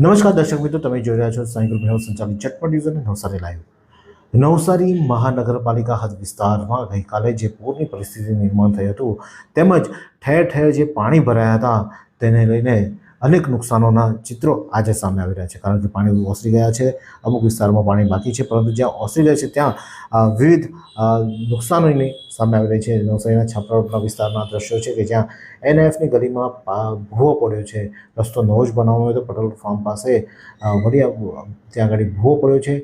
નમસ્કાર દર્શક મિત્રો, તમે જોઈ રહ્યા છો સાઈ ગ્રુપ હેલ્થ સંચાલિત ચટપટ ન્યૂઝ અને નવસારી લાઈવ। નવસારી મહાનગરપાલિકા હદ વિસ્તારમાં ગઈકાલે જે પૂરની પરિસ્થિતિ નિર્માણ થયું હતું તેમજ ઠેર ઠેર જે પાણી ભરાયા હતા તેને લઈને અનેક નુકસાનોના ચિત્રો આજે સામે આવી રહ્યા છે, કારણ કે પાણી ઓસરી ગયા છે। અમુક વિસ્તારમાં પાણી બાકી છે, પરંતુ જ્યાં ઓસરી જાય છે ત્યાં વિવિધ નુકસાનોની સામે આવી રહી છે। નવસારીના છાપરાના વિસ્તારના દ્રશ્યો છે કે જ્યાં NFની ગલીમાં ભૂવો પડ્યો છે। રસ્તો નવો જ બનાવવામાં આવ્યો હતો પટેલ ફાર્મ પાસે, વડિયા ત્યાં આગળ ભૂવો પડ્યો છે।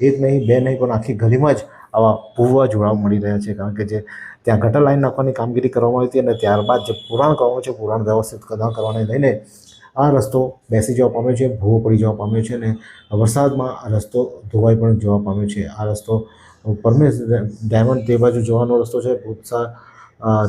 એક નહીં બે નહીં પણ આખી ગલીમાં જ આવા ભૂવા જોવા મળી રહ્યા છે, કારણ કે જે ત્યાં ગટર લાઈન નાખવાની કામગીરી કરવામાં આવી હતી અને ત્યારબાદ જે પુરાણ કરવાનું છે, પુરાણ વ્યવસ્થિત કરવાને લઈને આ રસ્તો બેસી જવા પામ્યો છે, ભૂવો પડી જવા પામ્યો છે અને વરસાદમાં આ રસ્તો ધોવાઈ પણ જવા પામ્યો છે। આ રસ્તો પરમેશ ડાયમંડ તે બાજુ જવાનો રસ્તો છે, ભૂતસા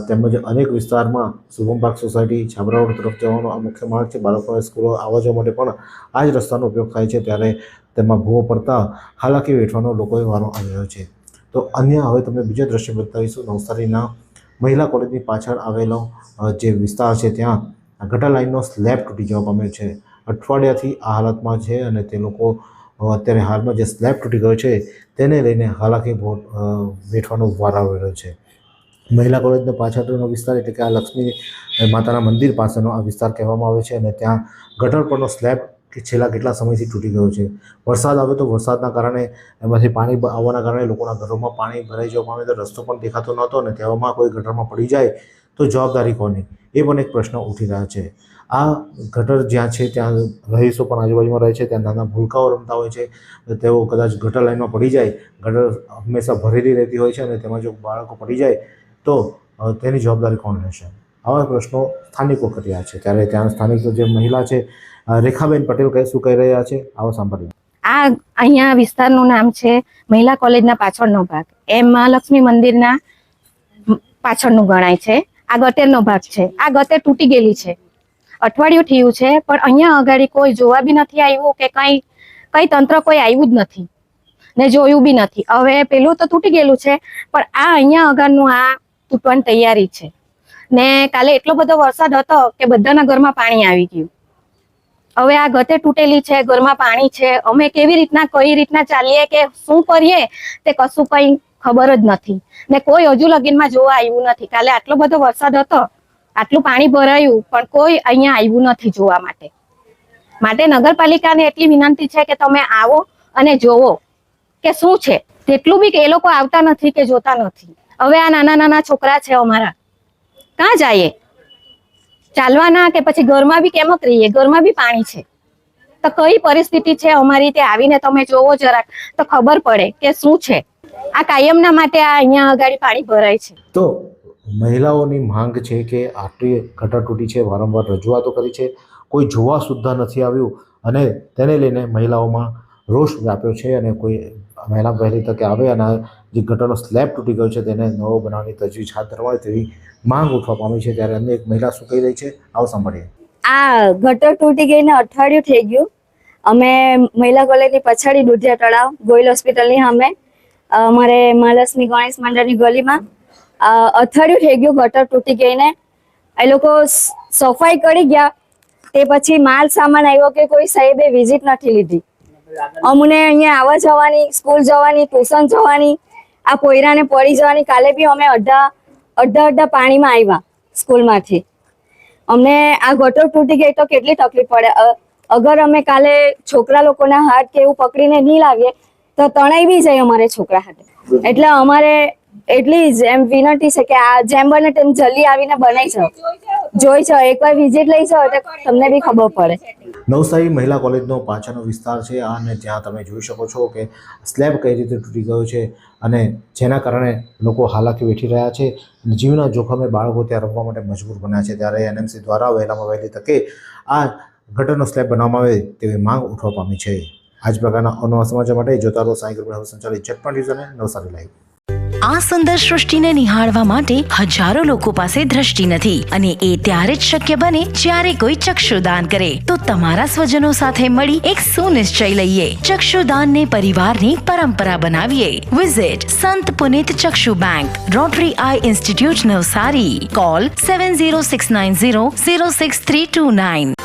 તેમજ અનેક વિસ્તારમાં Shubham park society Chhabra road તરફ જવાનો આ મુખ્ય માર્ગ છે। બાળકોને સ્કૂલો આવવા જવા માટે પણ આ જ રસ્તાનો ઉપયોગ થાય છે, ત્યારે તેમાં ભૂવો પડતા હાલાકી વેઠવાનો લોકોએ વારો આવી રહ્યો છે। તો અન્ય હવે તમને બીજો દ્રશ્ય બતાવીશું। નવસારીના મહિલા કોલેજની પાછળ આવેલો જે વિસ્તાર છે ત્યાં ગટર લાઇનનો સ્લેબ તૂટી જવા પામ્યો છે। અઠવાડિયાથી આ હાલતમાં છે અને તે લોકો અત્યારે હાલમાં જે સ્લેબ તૂટી ગયો છે તેને લઈને હાલાકી વેઠવાનો વાર આવી રહ્યો છે। મહિલા કોલેજનો પાછળનો વિસ્તાર એટલે કે આ લક્ષ્મી માતાના મંદિર પાસેનો આ વિસ્તાર કહેવામાં આવે છે અને ત્યાં ગટર પરનો સ્લેબ છેલ્લા કેટલા સમયથી તૂટી ગયો છે। વરસાદ આવે તો વરસાદના કારણે એમાંથી પાણી આવવાના કારણે લોકોના ઘરોમાં પાણી ભરાઈ જવા પામે તો રસ્તો પણ દેખાતો નહોતો અને તેવામાં કોઈ ગટરમાં પડી જાય તો જવાબદારી કોની, એ પણ એક પ્રશ્ન ઉઠી રહ્યા છે। આ ગટર જ્યાં છે ત્યાં રહીશો પણ આજુબાજુમાં રહે છે, ત્યાં નાના ભૂલકાઓ રમતા હોય છે, તેઓ કદાચ ગટર લાઈનમાં પડી જાય, ગટર હંમેશા ભરેલી રહેતી હોય છે અને તેમાં જો બાળકો પડી જાય તો તેની જવાબદારી કોણ રહેશે? આવા પ્રશ્નો સ્થાનિકો કરી રહ્યા છે। ત્યારે ત્યાં સ્થાનિક જે મહિલા છે રેખાબેન પટેલ શું કહી રહ્યા છે, આવો સાંભળીએ। આ અહીંયા વિસ્તારનું નામ છે મહિલા કોલેજના પાછળનો ભાગ, એમ મહાલક્ષ્મી મંદિરના પાછળનું ગણાય છે। આ ગટેરનો ભાગ છે, આ ગટેર તૂટી ગયેલી છે, અઠવાડિયું થયું છે, પણ અહીંયા અગાડી કોઈ જોવા બી નથી આવ્યું કે કઈ તંત્ર કોઈ આવ્યું જ નથી ને જોયું બી નથી। હવે પેલું તો તૂટી ગયેલું છે, પણ આ અહીંયા આગળનું આ તૂટવાની તૈયારી છે ને કાલે એટલો બધો વરસાદ હતો કે બધાના ઘરમાં પાણી આવી ગયું। હવે આ ગટે તૂટેલી છે, ઘરમાં પાણી છે, અમે કેવી રીતના કઈ રીતના ચાલીએ કે શું કરીએ તે કશું કઈ ખબર જ નથી ને કોઈ હજુ લગીનમાં જોવા આવ્યું નથી। કાલે આટલો બધો વરસાદ હતો, આટલું પાણી ભરાયું, પણ કોઈ અહીંયા આવ્યું નથી જોવા માટે નગરપાલિકાને એટલી વિનંતી છે કે તમે આવો અને જોવો કે શું છે। તેટલું બી એ લોકો આવતા નથી કે જોતા નથી। હવે આ નાના નાના છોકરા છે અમારા, ક્યાં જઈએ? ચાલવાના કે પછી ઘરમાં બી કેમ રહીએ? ઘરમાં બી પાણી છે, તો કઈ પરિસ્થિતિ છે અમારી તે આવીને તમે જોવો જરાક તો ખબર પડે કે શું છે। આ કાયમના માટે આ અહીંયા આગળ પાણી ભરાય છે। તો મહિલાઓની માંગ છે કે આટલી ગટર તૂટી છે, વારંવાર રજૂઆતો કરી છે, કોઈ જોવા સુદ્ધા નથી આવ્યું અને તેને લઈને મહિલાઓમાં રોષ વ્યાપ્યો છે અને કોઈ મહિલા વહેલી તકે આવે અને જે ગટરનો સ્લેબ તૂટી ગયો છે તેને નવો બનાવવાની તજવીજ હાથ ધરવાય તેવી માંગ ઉઠવા પામી છે। ત્યારે અન્ય એક મહિલા શું કહી રહી છે, આવો સાંભળીએ। આ ગટર તૂટી ગઈને અઠવાડિયું થઈ ગયું। અમે મહિલા કોલેજની પછાડી દુધિયા તળાવ ગોયલ હોસ્પિટલની સામે અમારે મહાલક્ષ્મી ગણેશ મંડળની ગલીમાં અઠવાડિયું થઈ ગયું ગટર તૂટી ગઈને। એ લોકો સફાઈ કરી ગયા તે પછી માલ સામાન આવ્યો કે કોઈ સાહેબે વિઝિટ નથી લીધી। અમને અહીંયા આવવા જવાની, સ્કૂલ જવાની, ટ્યુશન જવાની, આ પોયરાને પડી જવાની। કાલે બી અમે અડધા પાણીમાં આવ્યા સ્કૂલમાંથી। અમને આ ગટર તૂટી ગઈ તો કેટલી તકલીફ પડે। અગર અમે કાલે છોકરા લોકોના હાથ કે એવું પકડીને નહીં લાવીએ તો તણાઈ બી જાય અમારે છોકરા હાથે। એટલે અમારે એટલી જ એમ વિનંતી છે કે આ જેમ બને તેમ જલ્દી આવીને બનાવી જાઓ, જોઈ જાઓ, એકવાર વિઝિટ લઈ જાઓ તો તમને બી ખબર પડે। નવસારી મહિલા કોલેજનો પાછળનો વિસ્તાર છે અને ત્યાં તમે જોઈ શકો છો કે સ્લેબ કઈ રીતે તૂટી ગયો છે અને જેના કારણે લોકો હાલાકી વેઠી રહ્યા છે, જીવના જોખમે બાળકો ત્યાં રમવા માટે મજબૂર બન્યા છે। ત્યારે NMC દ્વારા વહેલામાં વહેલી તકે આ ગટરનો સ્લેબ બનાવવામાં આવે તેવી માંગ ઉઠવા પામી છે। આ જ પ્રકારના અનવા સમાચાર માટે જોતા રહો સાઈ ગ્રુપ સંચાલિત ચટપટ ન્યૂઝ અને નવસારી લાઈવ। આ સુંદર સૃષ્ટિને નિહાળવા માટે હજારો લોકો પાસે દ્રષ્ટિ નથી અને એ ત્યારે જ શક્ય બને જ્યારે કોઈ ચક્ષુદાન કરે। તો તમારા સ્વજનો સાથે મળી એક સુનિશ્ચય લઈએ, ચક્ષુદાનને પરિવારની પરંપરા બનાવીએ। Visit Sant Punit Chakshu bank, Rotary eye institute Navsari. Call 7069006329।